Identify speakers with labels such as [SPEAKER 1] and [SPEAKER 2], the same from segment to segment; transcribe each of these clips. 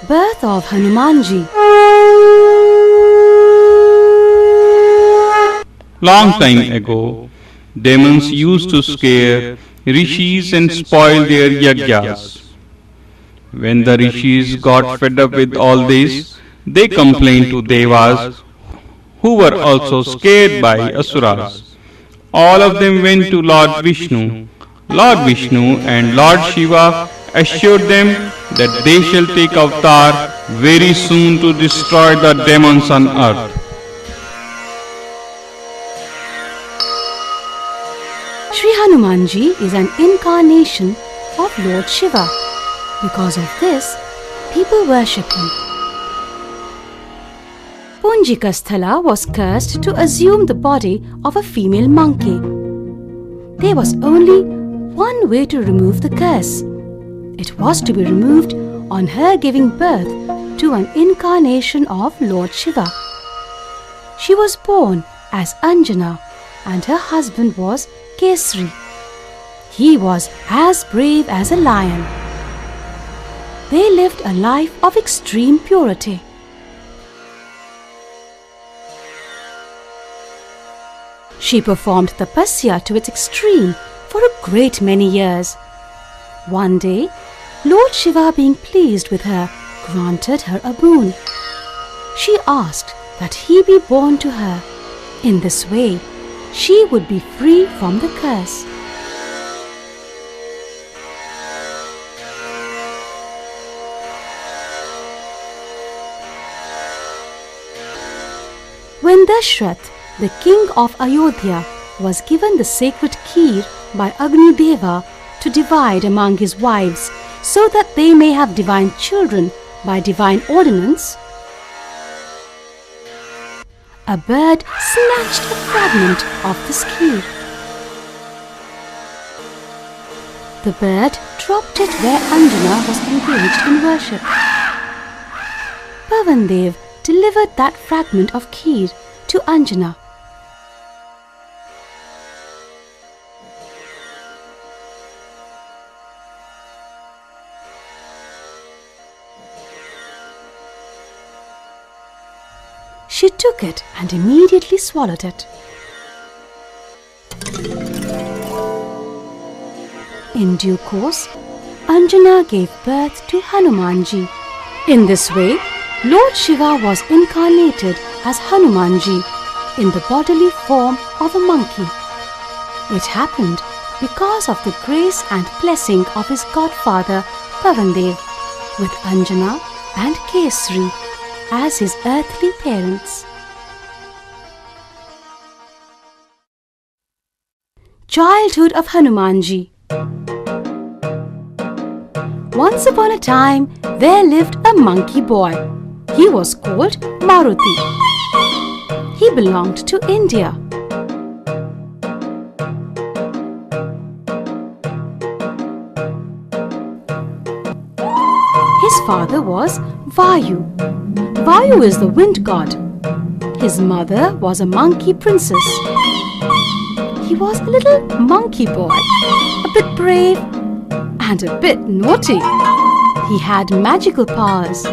[SPEAKER 1] Birth of Hanumanji.
[SPEAKER 2] Long time ago, demons used to scare rishis and spoil their yagyas. When the rishis got fed up with all this, they complained to devas, who were also scared by asuras. All of them went to Lord Vishnu. Lord Vishnu and Lord Shiva assured them that they shall take avatar very soon to destroy the demons on earth.
[SPEAKER 1] Sri Hanumanji is an incarnation of Lord Shiva. Because of this, people worship him. Punjikasthala was cursed to assume the body of a female monkey. There was only one way to remove the curse. It was to be removed on her giving birth to an incarnation of Lord Shiva. She was born as Anjana and her husband was Kesari. He was as brave as a lion. They lived a life of extreme purity. She performed tapasya to its extreme for a great many years. One day, Lord Shiva, being pleased with her, granted her a boon. She asked that he be born to her. In this way, she would be free from the curse. When Dashrath, the king of Ayodhya, was given the sacred kheer by Agni Deva to divide among his wives so that they may have divine children by divine ordinance, a bird snatched a fragment of this kheer. The bird dropped it where Anjana was engaged in worship. Pavandev delivered that fragment of kheer to Anjana. She took it and immediately swallowed it. In due course, Anjana gave birth to Hanumanji. In this way, Lord Shiva was incarnated as Hanumanji in the bodily form of a monkey. It happened because of the grace and blessing of his godfather Pavandev, with Anjana and Kesari as his earthly parents. Childhood of Hanumanji. Once upon a time, there lived a monkey boy. He was called Maruti. He belonged to India. His father was Vayu. Vayu is the wind god. His mother was a monkey princess. He was a little monkey boy, a bit brave and a bit naughty. He had magical powers.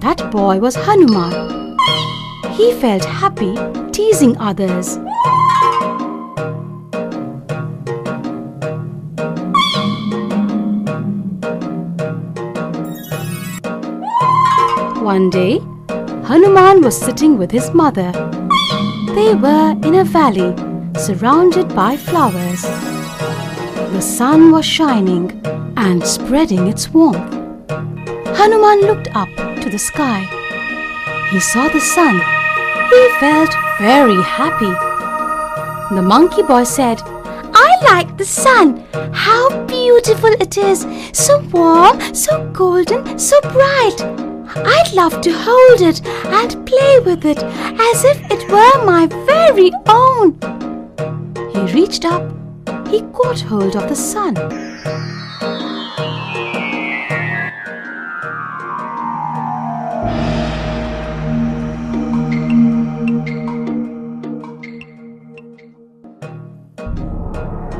[SPEAKER 1] That boy was Hanuman. He felt happy teasing others. One day, Hanuman was sitting with his mother. They were in a valley surrounded by flowers. The sun was shining and spreading its warmth. Hanuman looked up to the sky. He saw the sun. He felt very happy. The monkey boy said, "I like the sun. How beautiful it is. So warm, so golden, so bright. I'd love to hold it and play with it as if it were my very own." He reached up. He caught hold of the sun.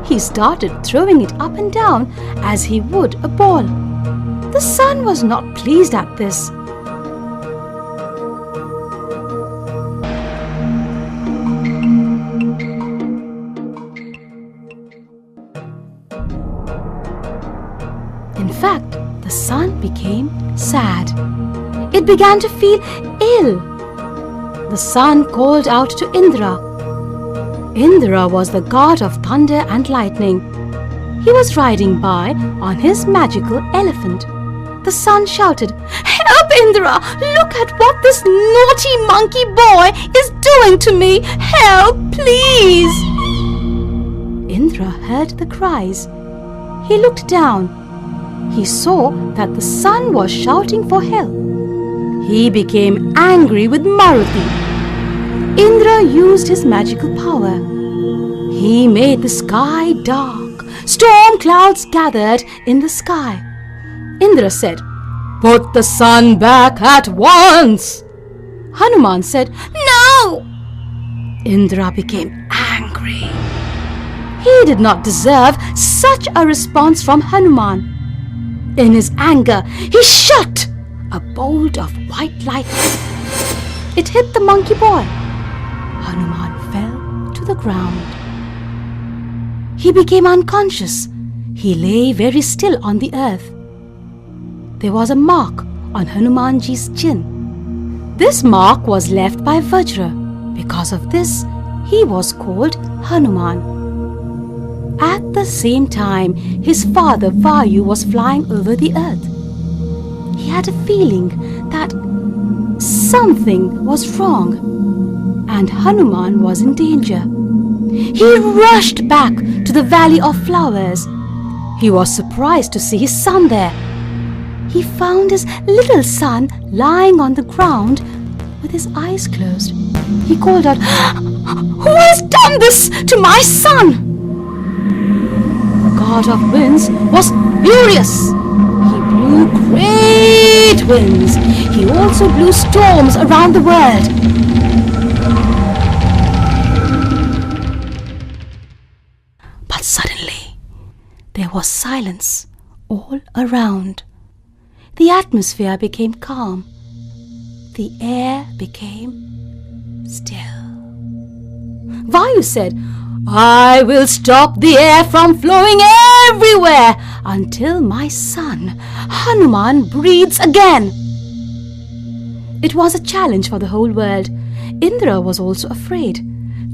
[SPEAKER 1] He started throwing it up and down as he would a ball. The sun was not pleased at this. In fact, the sun became sad. It began to feel ill. The sun called out to Indra. Indra was the god of thunder and lightning. He was riding by on his magical elephant. The sun shouted, "Help, Indra! Look at what this naughty monkey boy is doing to me! Help, please!" Indra heard the cries. He looked down. He saw that the sun was shouting for help. He became angry with Maruti. Indra used his magical power. He made the sky dark. Storm clouds gathered in the sky. Indra said, "Put the sun back at once." Hanuman said, "No!" Indra became angry. He did not deserve such a response from Hanuman. In his anger, he shot a bolt of white lightning. It hit the monkey boy. Hanuman fell to the ground. He became unconscious. He lay very still on the earth. There was a mark on Hanumanji's chin. This mark was left by Vajra. Because of this, he was called Hanuman. At the same time, his father Vayu was flying over the earth. He had a feeling that something was wrong, and Hanuman was in danger. He rushed back to the Valley of Flowers. He was surprised to see his son there. He found his little son lying on the ground with his eyes closed. He called out, "Who has done this to my son?" The god of winds was furious. He blew great winds. He also blew storms around the world. But suddenly, there was silence all around. The atmosphere became calm. The air became still. Vayu said, "I will stop the air from flowing everywhere until my son, Hanuman, breathes again." It was a challenge for the whole world. Indra was also afraid.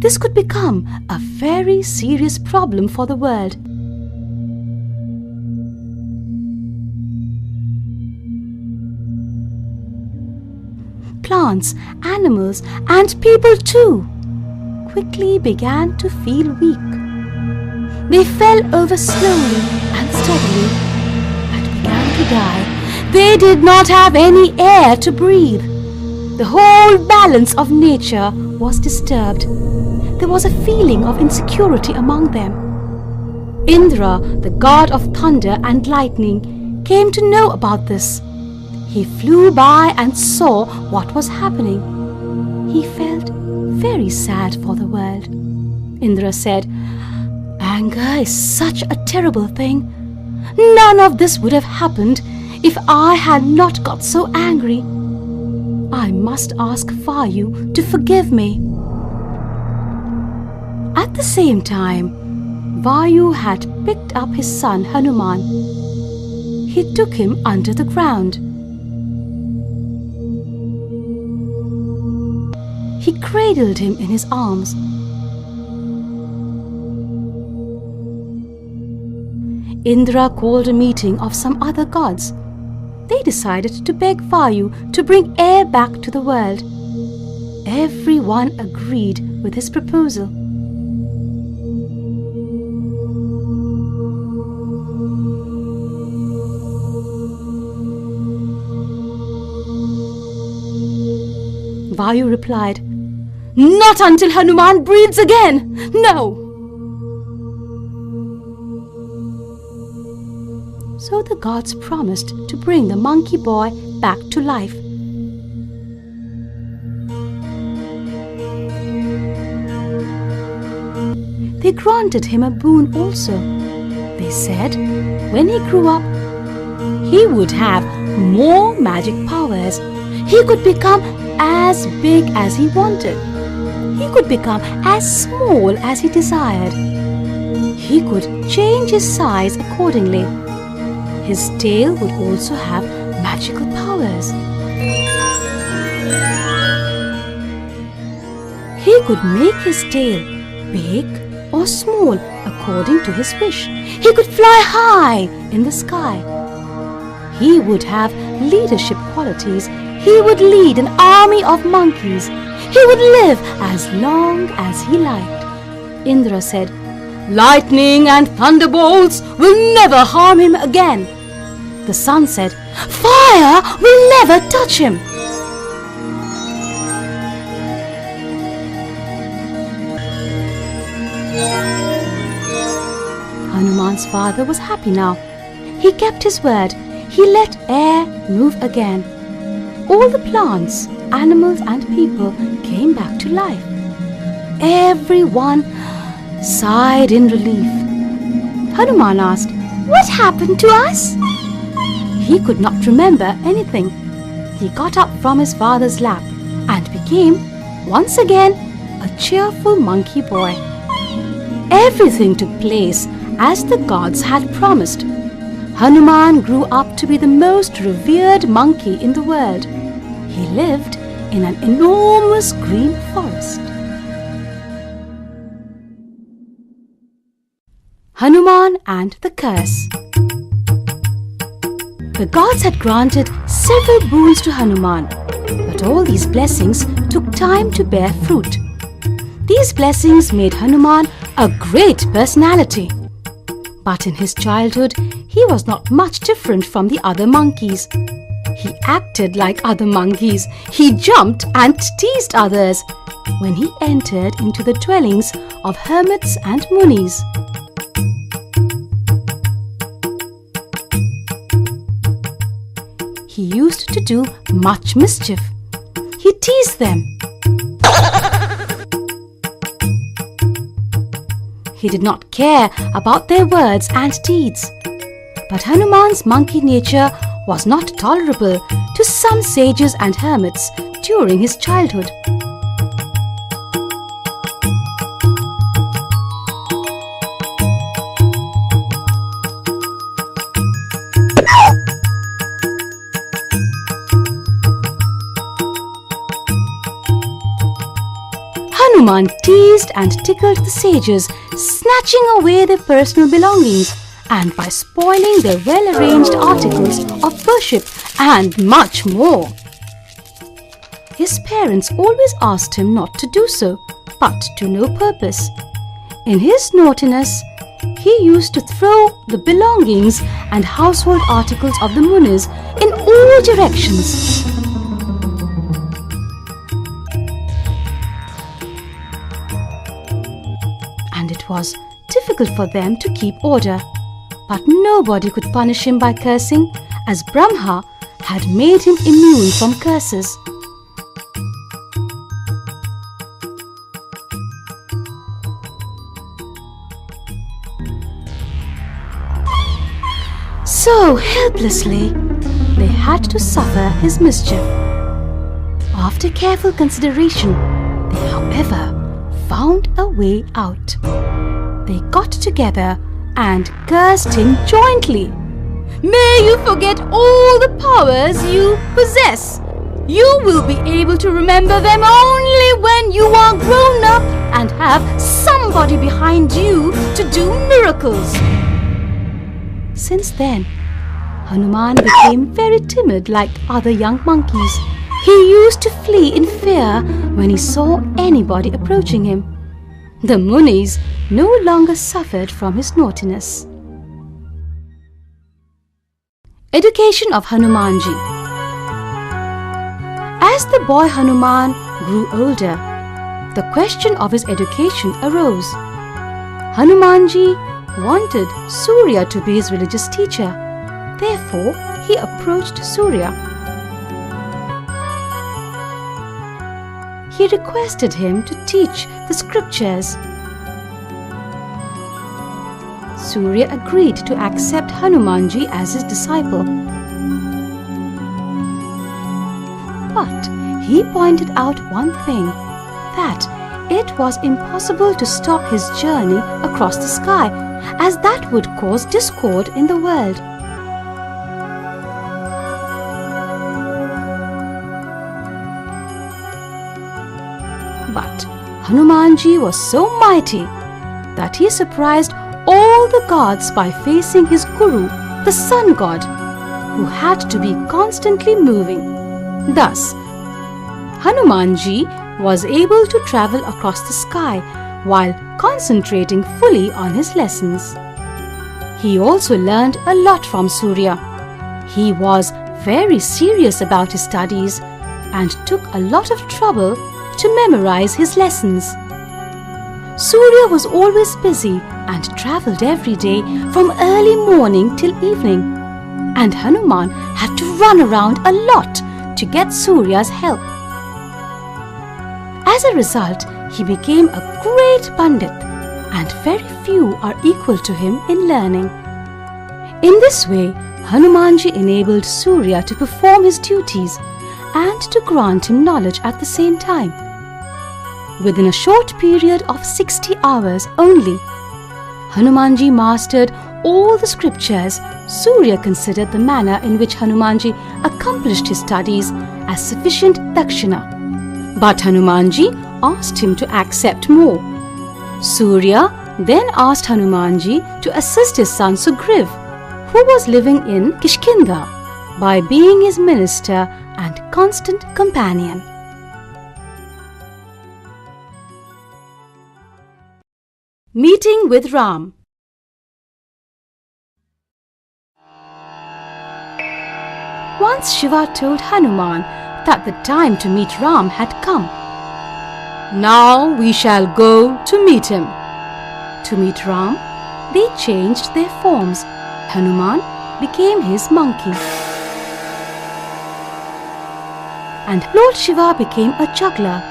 [SPEAKER 1] This could become a very serious problem for the world. Plants, animals, and people too quickly began to feel weak. They fell over slowly and steadily and began to die. They did not have any air to breathe. The whole balance of nature was disturbed. There was a feeling of insecurity among them. Indra, the god of thunder and lightning, came to know about this. He flew by and saw what was happening. He felt very sad for the world. Indra said, "Anger is such a terrible thing. None of this would have happened if I had not got so angry. I must ask Vayu to forgive me." At the same time, Vayu had picked up his son Hanuman. He took him under the ground. He cradled him in his arms. Indra called a meeting of some other gods. They decided to beg Vayu to bring air back to the world. Everyone agreed with his proposal. Vayu replied, "Not until Hanuman breathes again! No!" So the gods promised to bring the monkey boy back to life. They granted him a boon also. They said when he grew up, he would have more magic powers. He could become as big as he wanted. He could become as small as he desired. He could change his size accordingly. His tail would also have magical powers. He could make his tail big or small according to his wish. He could fly high in the sky. He would have leadership qualities. He would lead an army of monkeys. He would live as long as he liked. Indra said, "Lightning and thunderbolts will never harm him again." The sun said, "Fire will never touch him." Hanuman's father was happy now. He kept his word. He let air move again. All the plants, animals and people came back to life. Everyone sighed in relief. Hanuman asked, "What happened to us?" He could not remember anything. He got up from his father's lap and became, once again, a cheerful monkey boy. Everything took place as the gods had promised. Hanuman grew up to be the most revered monkey in the world. He lived in an enormous green forest. Hanuman and the curse. The gods had granted several boons to Hanuman, but all these blessings took time to bear fruit. These blessings made Hanuman a great personality. But in his childhood, he was not much different from the other monkeys. He acted like other monkeys. He jumped and teased others when he entered into the dwellings of hermits and munis. He used to do much mischief. He teased them. He did not care about their words and deeds. But Hanuman's monkey nature was not tolerable to some sages and hermits during his childhood. Hanuman teased and tickled the sages, snatching away their personal belongings and by spoiling their well-arranged articles of worship and much more. His parents always asked him not to do so, but to no purpose. In his naughtiness, he used to throw the belongings and household articles of the munis in all directions. And it was difficult for them to keep order. But nobody could punish him by cursing, as Brahma had made him immune from curses. So helplessly, they had to suffer his mischief. After careful consideration, they, however, found a way out. They got together and cursed him jointly. "May you forget all the powers you possess. You will be able to remember them only when you are grown up and have somebody behind you to do miracles." Since then, Hanuman became very timid like other young monkeys. He used to flee in fear when he saw anybody approaching him. The munis no longer suffered from his naughtiness. Education of Hanumanji. As the boy Hanuman grew older, the question of his education arose. Hanumanji wanted Surya to be his religious teacher. Therefore, he approached Surya. He requested him to teach the scriptures. Surya agreed to accept Hanumanji as his disciple. But he pointed out one thing, that it was impossible to stop his journey across the sky, as that would cause discord in the world. But Hanumanji was so mighty that he surprised all the gods by facing his guru, the sun god, who had to be constantly moving. Thus, Hanumanji was able to travel across the sky while concentrating fully on his lessons. He also learned a lot from Surya. He was very serious about his studies and took a lot of trouble to memorize his lessons. Surya was always busy and travelled every day from early morning till evening, and Hanuman had to run around a lot to get Surya's help. As a result, he became a great Pandit, and very few are equal to him in learning. In this way, Hanumanji enabled Surya to perform his duties and to grant him knowledge at the same time. Within a short period of 60 hours only, Hanumanji mastered all the scriptures. Surya considered the manner in which Hanumanji accomplished his studies as sufficient dakshina. But Hanumanji asked him to accept more. Surya then asked Hanumanji to assist his son Sugriv, who was living in Kishkinda, by being his minister and constant companion. Meeting with Ram. Once Shiva told Hanuman that the time to meet Ram had come. Now we shall go to meet him. To meet Ram, they changed their forms. Hanuman became his monkey, and Lord Shiva became a juggler.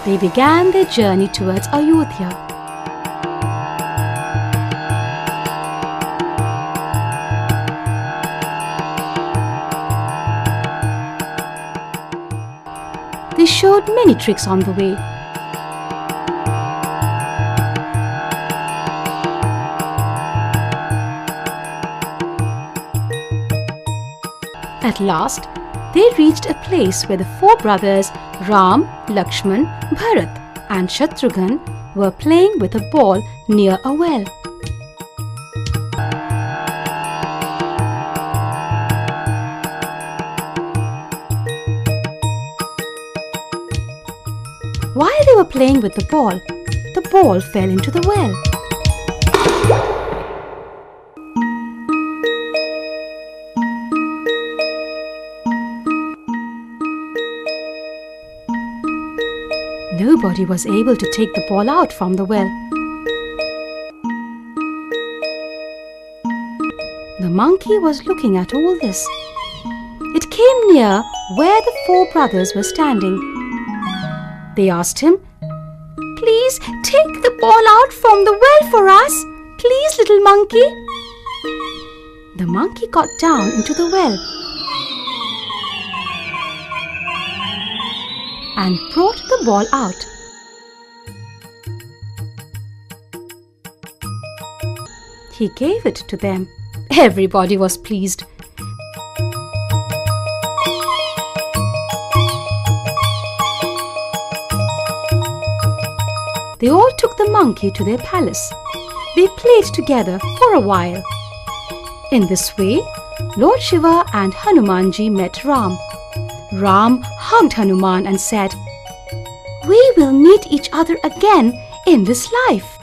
[SPEAKER 1] They began their journey towards Ayodhya. They showed many tricks on the way. At last, they reached a place where the four brothers Ram, Lakshman, Bharat and Shatrughan were playing with a ball near a well. While they were playing with the ball fell into the well. Nobody was able to take the ball out from the well. The monkey was looking at all this. It came near where the four brothers were standing. They asked him, "Please take the ball out from the well for us. Please, little monkey." The monkey got down into the well and brought the ball out. He gave it to them. Everybody was pleased. They all took the monkey to their palace. They played together for a while. In this way, Lord Shiva and Hanumanji met Ram. Ram hugged Hanuman and said, "We will meet each other again in this life."